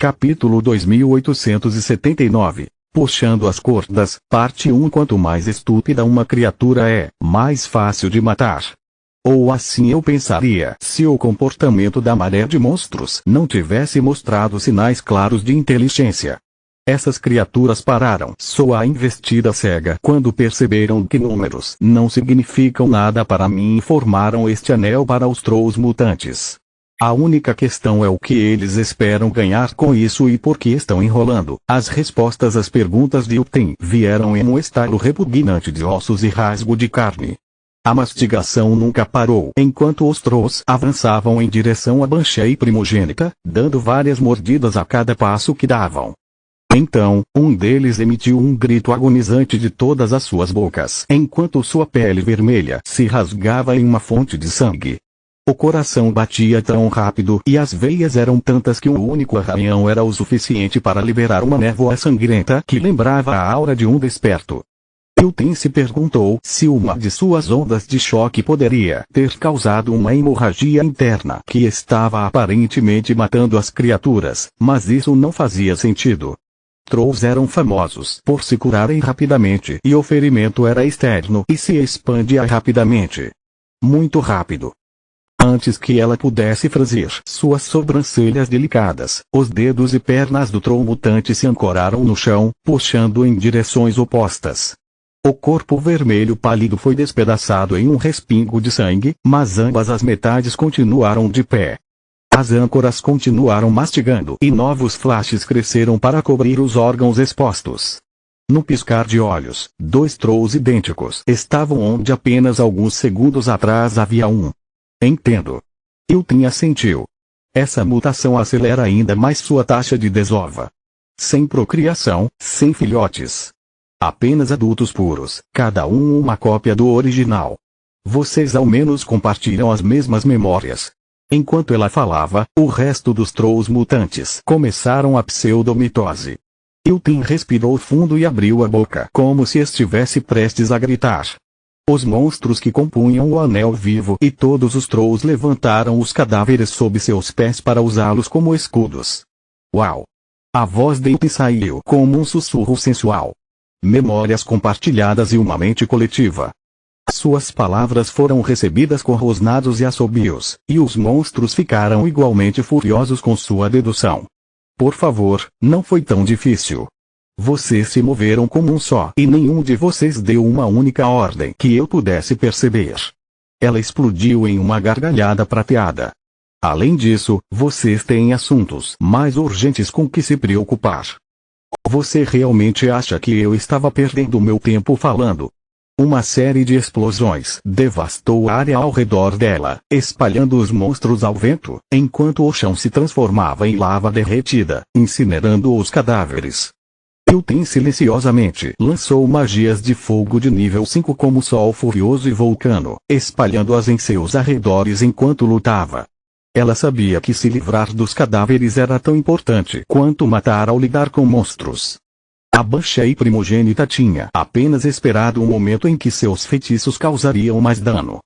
Capítulo 2879. Puxando as cordas, parte 1. Quanto mais estúpida uma criatura é, mais fácil de matar. Ou assim eu pensaria, se o comportamento da maré de monstros não tivesse mostrado sinais claros de inteligência. Essas criaturas pararam sua investida cega quando perceberam que números não significam nada para mim e formaram este anel para os trolls mutantes. A única questão é o que eles esperam ganhar com isso e por que estão enrolando. As respostas às perguntas de Utem vieram em um estalo repugnante de ossos e rasgo de carne. A mastigação nunca parou enquanto os trolls avançavam em direção à Banshee primogênita, dando várias mordidas a cada passo que davam. Então, um deles emitiu um grito agonizante de todas as suas bocas, enquanto sua pele vermelha se rasgava em uma fonte de sangue. O coração batia tão rápido e as veias eram tantas que um único arranhão era o suficiente para liberar uma névoa sangrenta que lembrava a aura de um desperto. Utem se perguntou se uma de suas ondas de choque poderia ter causado uma hemorragia interna que estava aparentemente matando as criaturas, mas isso não fazia sentido. Trolls eram famosos por se curarem rapidamente e o ferimento era externo e se expandia rapidamente. Muito rápido. Antes que ela pudesse franzir suas sobrancelhas delicadas, os dedos e pernas do troll mutante se ancoraram no chão, puxando em direções opostas. O corpo vermelho pálido foi despedaçado em um respingo de sangue, mas ambas as metades continuaram de pé. As âncoras continuaram mastigando e novos flashes cresceram para cobrir os órgãos expostos. No piscar de olhos, dois trolls idênticos estavam onde apenas alguns segundos atrás havia um. Entendo. Utem assentiu. Essa mutação acelera ainda mais sua taxa de desova. Sem procriação, sem filhotes. Apenas adultos puros, cada um uma cópia do original. Vocês ao menos compartilham as mesmas memórias. Enquanto ela falava, o resto dos trolls mutantes começaram a pseudomitose. Utem respirou fundo e abriu a boca como se estivesse prestes a gritar. Os monstros que compunham o anel vivo e todos os trolls levantaram os cadáveres sob seus pés para usá-los como escudos. Uau! A voz de Utem saiu como um sussurro sensual. Memórias compartilhadas e uma mente coletiva. Suas palavras foram recebidas com rosnados e assobios, e os monstros ficaram igualmente furiosos com sua dedução. Por favor, não foi tão difícil. Vocês se moveram como um só e nenhum de vocês deu uma única ordem que eu pudesse perceber. Ela explodiu em uma gargalhada prateada. Além disso, vocês têm assuntos mais urgentes com que se preocupar. Você realmente acha que eu estava perdendo meu tempo falando? Uma série de explosões devastou a área ao redor dela, espalhando os monstros ao vento, enquanto o chão se transformava em lava derretida, incinerando os cadáveres. Utem silenciosamente lançou magias de fogo de nível 5 como Sol Furioso e Vulcano, espalhando-as em seus arredores enquanto lutava. Ela sabia que se livrar dos cadáveres era tão importante quanto matar ao lidar com monstros. A Banshee primogênita tinha apenas esperado um momento em que seus feitiços causariam mais dano.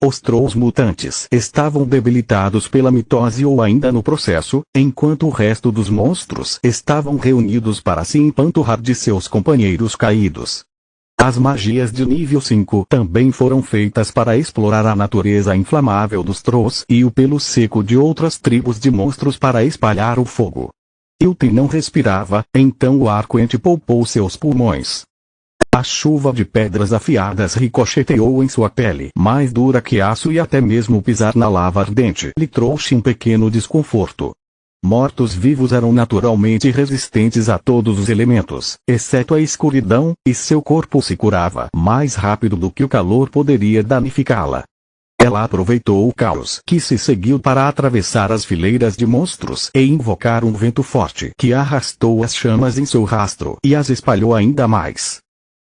Os trolls mutantes estavam debilitados pela mitose ou ainda no processo, enquanto o resto dos monstros estavam reunidos para se empanturrar de seus companheiros caídos. As magias de nível 5 também foram feitas para explorar a natureza inflamável dos trolls e o pelo seco de outras tribos de monstros para espalhar o fogo. Utem não respirava, então o ar quente poupou seus pulmões. A chuva de pedras afiadas ricocheteou em sua pele, mais dura que aço, e até mesmo pisar na lava ardente lhe trouxe um pequeno desconforto. Mortos-vivos eram naturalmente resistentes a todos os elementos, exceto a escuridão, e seu corpo se curava mais rápido do que o calor poderia danificá-la. Ela aproveitou o caos que se seguiu para atravessar as fileiras de monstros e invocar um vento forte que arrastou as chamas em seu rastro e as espalhou ainda mais.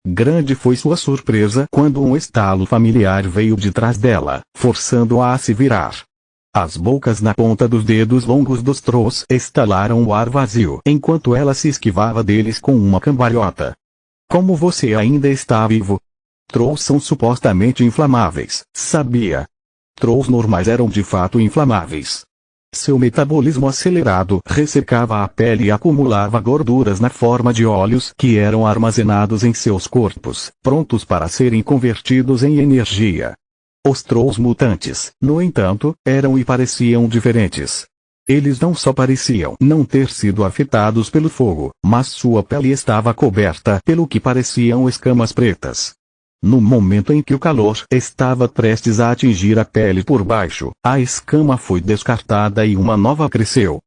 Grande foi sua surpresa quando um estalo familiar veio de trás dela, forçando-a a se virar. As bocas na ponta dos dedos longos dos trolls estalaram o ar vazio enquanto ela se esquivava deles com uma cambalhota. Como você ainda está vivo? Trolls são supostamente inflamáveis, sabia? Trolls normais eram de fato inflamáveis. Seu metabolismo acelerado ressecava a pele e acumulava gorduras na forma de óleos que eram armazenados em seus corpos, prontos para serem convertidos em energia. Os Trolls mutantes, no entanto, eram e pareciam diferentes. Eles não só pareciam não ter sido afetados pelo fogo, mas sua pele estava coberta pelo que pareciam escamas pretas. No momento em que o calor estava prestes a atingir a pele por baixo, a escama foi descartada e uma nova cresceu.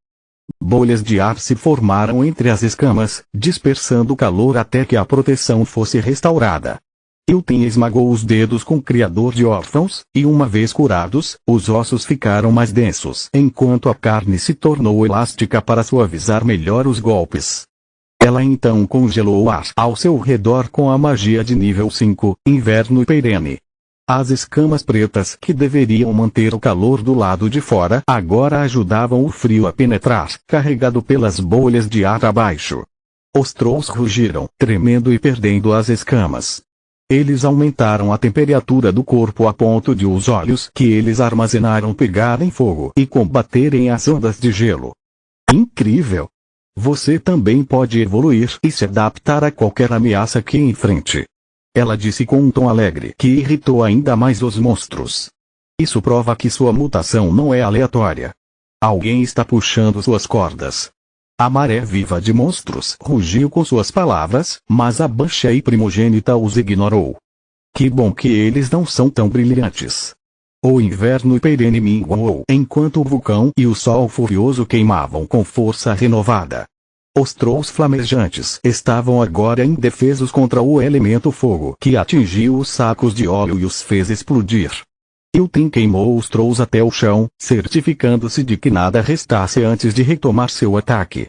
Bolhas de ar se formaram entre as escamas, dispersando o calor até que a proteção fosse restaurada. Iltin esmagou os dedos com o criador de órfãos, e uma vez curados, os ossos ficaram mais densos, enquanto a carne se tornou elástica para suavizar melhor os golpes. Ela então congelou o ar ao seu redor com a magia de nível 5, Inverno Perene. As escamas pretas que deveriam manter o calor do lado de fora agora ajudavam o frio a penetrar, carregado pelas bolhas de ar abaixo. Os Trolls rugiram, tremendo e perdendo as escamas. Eles aumentaram a temperatura do corpo a ponto de os olhos que eles armazenaram pegarem fogo e combaterem as ondas de gelo. Incrível! Você também pode evoluir e se adaptar a qualquer ameaça que enfrente. Ela disse com um tom alegre que irritou ainda mais os monstros. Isso prova que sua mutação não é aleatória. Alguém está puxando suas cordas. A maré viva de monstros rugiu com suas palavras, mas a Banshee primogênita os ignorou. Que bom que eles não são tão brilhantes. O inverno perene minguou enquanto o vulcão e o sol furioso queimavam com força renovada. Os Trolls flamejantes estavam agora indefesos contra o elemento fogo que atingiu os sacos de óleo e os fez explodir. Iltin queimou os Trolls até o chão, certificando-se de que nada restasse antes de retomar seu ataque.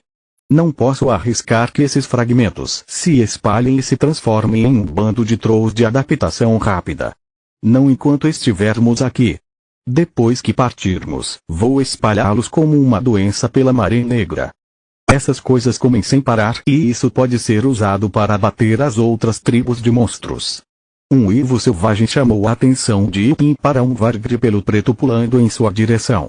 Não posso arriscar que esses fragmentos se espalhem e se transformem em um bando de Trolls de adaptação rápida. Não enquanto estivermos aqui. Depois que partirmos, vou espalhá-los como uma doença pela Maré Negra. Essas coisas comem sem parar e isso pode ser usado para abater as outras tribos de monstros. Um uivo selvagem chamou a atenção de Iltin para um varg pelo preto pulando em sua direção.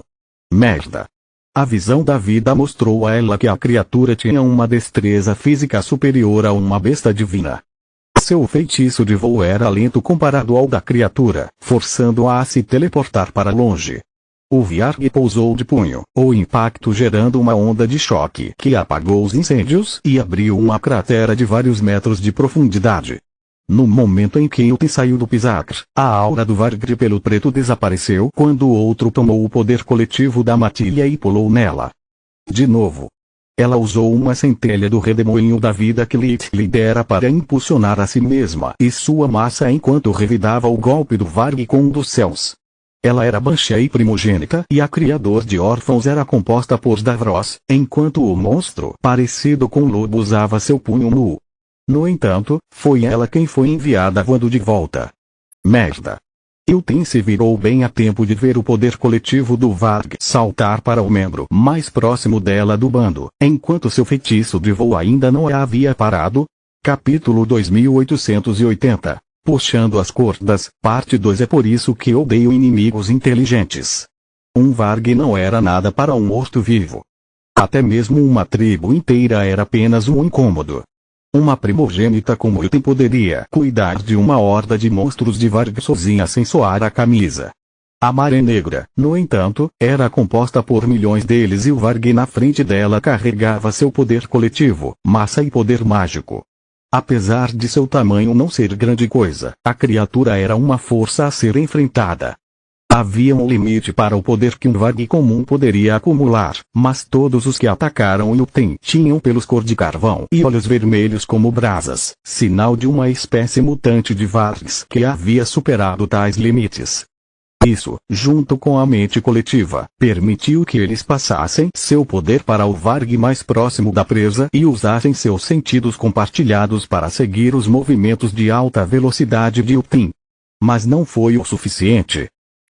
Merda! A visão da vida mostrou a ela que a criatura tinha uma destreza física superior a uma besta divina. Seu feitiço de voo era lento comparado ao da criatura, forçando-a a se teleportar para longe. O Varg pousou de punho, o impacto gerando uma onda de choque que apagou os incêndios e abriu uma cratera de vários metros de profundidade. No momento em que Iltin saiu do pisacre, a aura do Varg pelo preto desapareceu quando o outro tomou o poder coletivo da matilha e pulou nela. De novo. Ela usou uma centelha do redemoinho da vida que lhe lidera para impulsionar a si mesma e sua massa enquanto revidava o golpe do Varg com um dos céus. Ela era Banshee primogênita e a criador de órfãos era composta por Davros, enquanto o monstro parecido com lobo usava seu punho nu. No entanto, foi ela quem foi enviada voando de volta. Merda! Iltin se virou bem a tempo de ver o poder coletivo do Varg saltar para o membro mais próximo dela do bando, enquanto seu feitiço de voo ainda não a havia parado. Capítulo 2880 Puxando as cordas, parte 2. É por isso que odeio inimigos inteligentes. Um Varg não era nada para um morto-vivo. Até mesmo uma tribo inteira era apenas um incômodo. Uma primogênita como Iltin poderia cuidar de uma horda de monstros de Varg sozinha sem suar a camisa. A Maré Negra, no entanto, era composta por milhões deles e o Varg na frente dela carregava seu poder coletivo, massa e poder mágico. Apesar de seu tamanho não ser grande coisa, a criatura era uma força a ser enfrentada. Havia um limite para o poder que um Varg comum poderia acumular, mas todos os que atacaram Iltin tinham pelos cor de carvão e olhos vermelhos como brasas, sinal de uma espécie mutante de Vargs que havia superado tais limites. Isso, junto com a mente coletiva, permitiu que eles passassem seu poder para o Varg mais próximo da presa e usassem seus sentidos compartilhados para seguir os movimentos de alta velocidade de Iltin. Mas não foi o suficiente.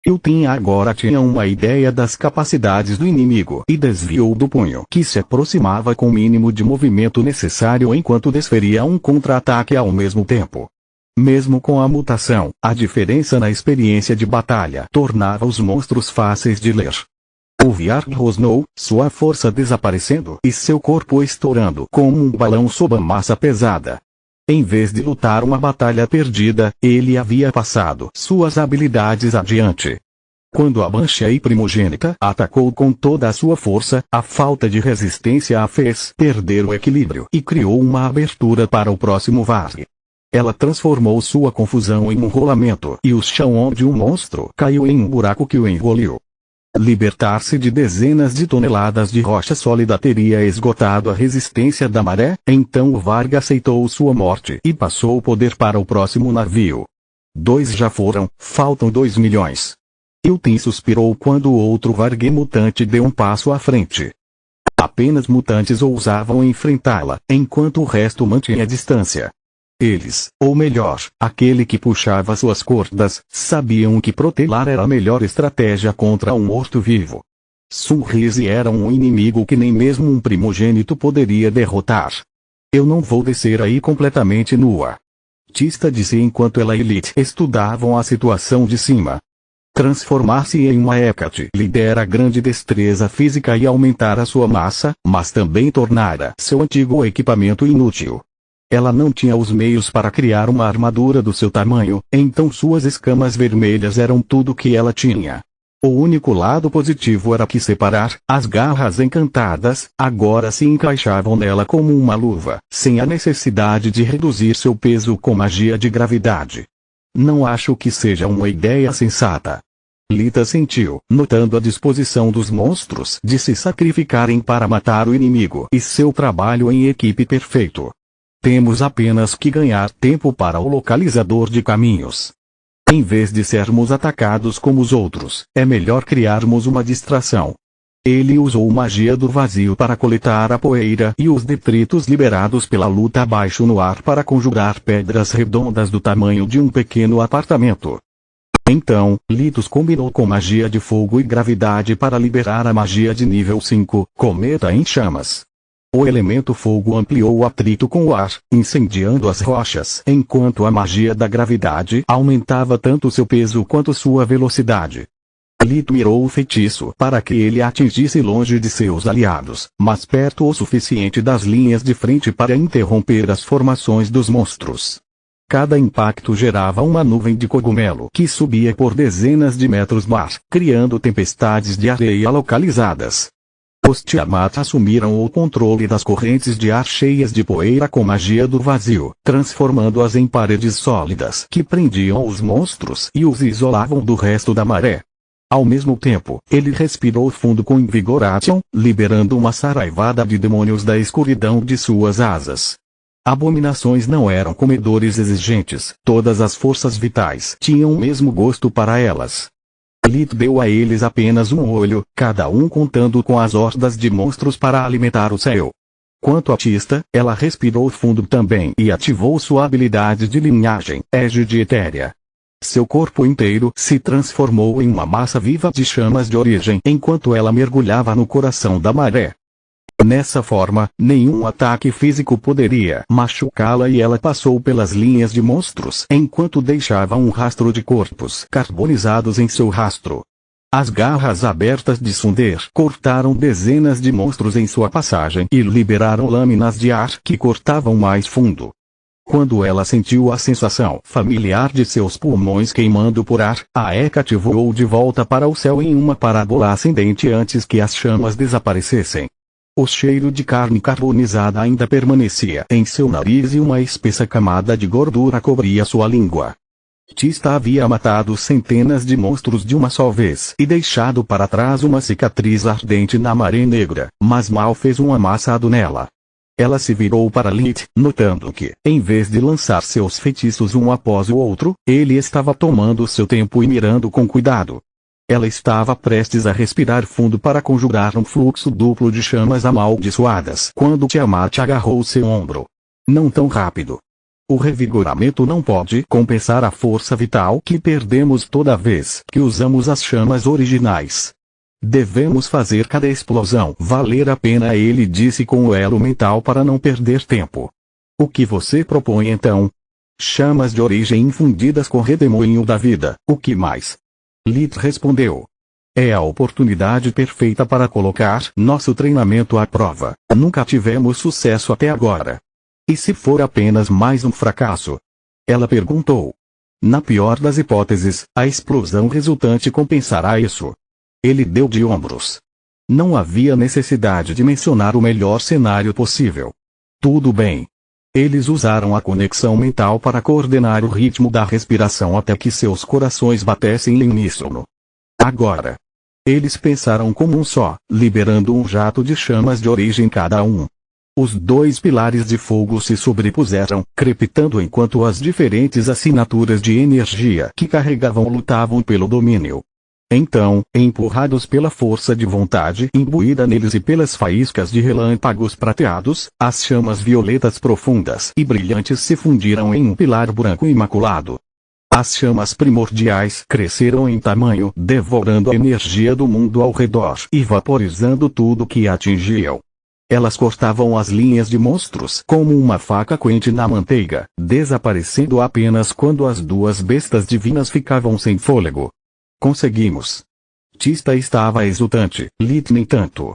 Iltin agora tinha uma ideia das capacidades do inimigo e desviou do punho que se aproximava com o mínimo de movimento necessário enquanto desferia um contra-ataque ao mesmo tempo. Mesmo com a mutação, a diferença na experiência de batalha tornava os monstros fáceis de ler. O Viarg rosnou, sua força desaparecendo e seu corpo estourando como um balão sob a massa pesada. Em vez de lutar uma batalha perdida, ele havia passado suas habilidades adiante. Quando a Banshee primogênita atacou com toda a sua força, a falta de resistência a fez perder o equilíbrio e criou uma abertura para o próximo Varg. Ela transformou sua confusão em um rolamento e o chão onde o monstro caiu em um buraco que o engoliu. Libertar-se de dezenas de toneladas de rocha sólida teria esgotado a resistência da maré, então o Varg aceitou sua morte e passou o poder para o próximo navio. 2 já foram, faltam 2 milhões. Iltin suspirou quando o outro Varg mutante deu um passo à frente. Apenas mutantes ousavam enfrentá-la, enquanto o resto mantinha distância. Eles, ou melhor, aquele que puxava suas cordas, sabiam que protelar era a melhor estratégia contra um morto-vivo. Sunrise era um inimigo que nem mesmo um primogênito poderia derrotar. Eu não vou descer aí completamente nua. Tista disse enquanto ela e Lith estudavam a situação de cima. Transformar-se em uma Hecate lhe dera grande destreza física e aumentar a sua massa, mas também tornara seu antigo equipamento inútil. Ela não tinha os meios para criar uma armadura do seu tamanho, então suas escamas vermelhas eram tudo que ela tinha. O único lado positivo era que separar, as garras encantadas, agora se encaixavam nela como uma luva, sem a necessidade de reduzir seu peso com magia de gravidade. Não acho que seja uma ideia sensata. Lita sentiu, notando a disposição dos monstros de se sacrificarem para matar o inimigo e seu trabalho em equipe perfeito. Temos apenas que ganhar tempo para o localizador de caminhos. Em vez de sermos atacados como os outros, é melhor criarmos uma distração. Ele usou magia do vazio para coletar a poeira e os detritos liberados pela luta abaixo no ar para conjurar pedras redondas do tamanho de um pequeno apartamento. Então, Litos combinou com magia de fogo e gravidade para liberar a magia de nível 5, Cometa em Chamas. O elemento fogo ampliou o atrito com o ar, incendiando as rochas, enquanto a magia da gravidade aumentava tanto seu peso quanto sua velocidade. Lito mirou o feitiço para que ele atingisse longe de seus aliados, mas perto o suficiente das linhas de frente para interromper as formações dos monstros. Cada impacto gerava uma nuvem de cogumelo que subia por dezenas de metros no ar, criando tempestades de areia localizadas. Os Tiamat assumiram o controle das correntes de ar cheias de poeira com magia do vazio, transformando-as em paredes sólidas que prendiam os monstros e os isolavam do resto da maré. Ao mesmo tempo, ele respirou fundo com Invigoration, liberando uma saraivada de demônios da escuridão de suas asas. Abominações não eram comedores exigentes, todas as forças vitais tinham o mesmo gosto para elas. Lith deu a eles apenas um olho, cada um contando com as hordas de monstros para alimentar o céu. Quanto a Tista, ela respirou fundo também e ativou sua habilidade de linhagem, Égide Etérea. Seu corpo inteiro se transformou em uma massa viva de chamas de origem enquanto ela mergulhava no coração da maré. Nessa forma, nenhum ataque físico poderia machucá-la e ela passou pelas linhas de monstros enquanto deixava um rastro de corpos carbonizados em seu rastro. As garras abertas de Sunder cortaram dezenas de monstros em sua passagem e liberaram lâminas de ar que cortavam mais fundo. Quando ela sentiu a sensação familiar de seus pulmões queimando por ar, a Hecate voou de volta para o céu em uma parábola ascendente antes que as chamas desaparecessem. O cheiro de carne carbonizada ainda permanecia em seu nariz e uma espessa camada de gordura cobria sua língua. Tista havia matado centenas de monstros de uma só vez e deixado para trás uma cicatriz ardente na maré negra, mas mal fez um amassado nela. Ela se virou para Lith, notando que, em vez de lançar seus feitiços um após o outro, ele estava tomando seu tempo e mirando com cuidado. Ela estava prestes a respirar fundo para conjurar um fluxo duplo de chamas amaldiçoadas quando Tiamat agarrou seu ombro. Não tão rápido. O revigoramento não pode compensar a força vital que perdemos toda vez que usamos as chamas originais. Devemos fazer cada explosão valer a pena, ele disse com o elo mental para não perder tempo. O que você propõe então? Chamas de origem infundidas com redemoinho da vida, o que mais? Lith respondeu. É a oportunidade perfeita para colocar nosso treinamento à prova. Nunca tivemos sucesso até agora. E se for apenas mais um fracasso? Ela perguntou. Na pior das hipóteses, a explosão resultante compensará isso. Ele deu de ombros. Não havia necessidade de mencionar o melhor cenário possível. Tudo bem. Eles usaram a conexão mental para coordenar o ritmo da respiração até que seus corações batessem em uníssono. Agora. Eles pensaram como um só, liberando um jato de chamas de origem cada um. Os dois pilares de fogo se sobrepuseram, crepitando enquanto as diferentes assinaturas de energia que carregavam lutavam pelo domínio. Então, empurrados pela força de vontade imbuída neles e pelas faíscas de relâmpagos prateados, as chamas violetas profundas e brilhantes se fundiram em um pilar branco imaculado. As chamas primordiais cresceram em tamanho, devorando a energia do mundo ao redor e vaporizando tudo que atingiam. Elas cortavam as linhas de monstros como uma faca quente na manteiga, desaparecendo apenas quando as duas bestas divinas ficavam sem fôlego. Conseguimos. Tista estava exultante, Lit nem tanto.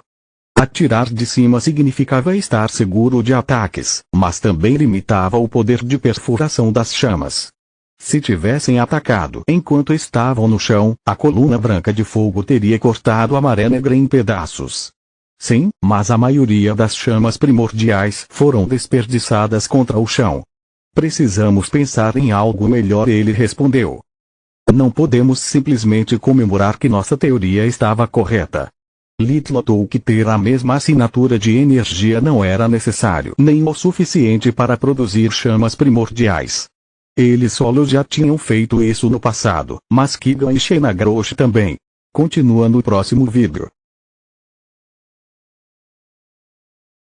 Atirar de cima significava estar seguro de ataques, mas também limitava o poder de perfuração das chamas. Se tivessem atacado enquanto estavam no chão, a coluna branca de fogo teria cortado a maré negra em pedaços. Sim, mas a maioria das chamas primordiais foram desperdiçadas contra o chão. Precisamos pensar em algo melhor, ele respondeu. Não podemos simplesmente comemorar que nossa teoria estava correta. Lit notou que ter a mesma assinatura de energia não era necessário nem o suficiente para produzir chamas primordiais. Eles solos já tinham feito isso no passado, mas Kigan e Shenagrosh também. Continua no próximo vídeo.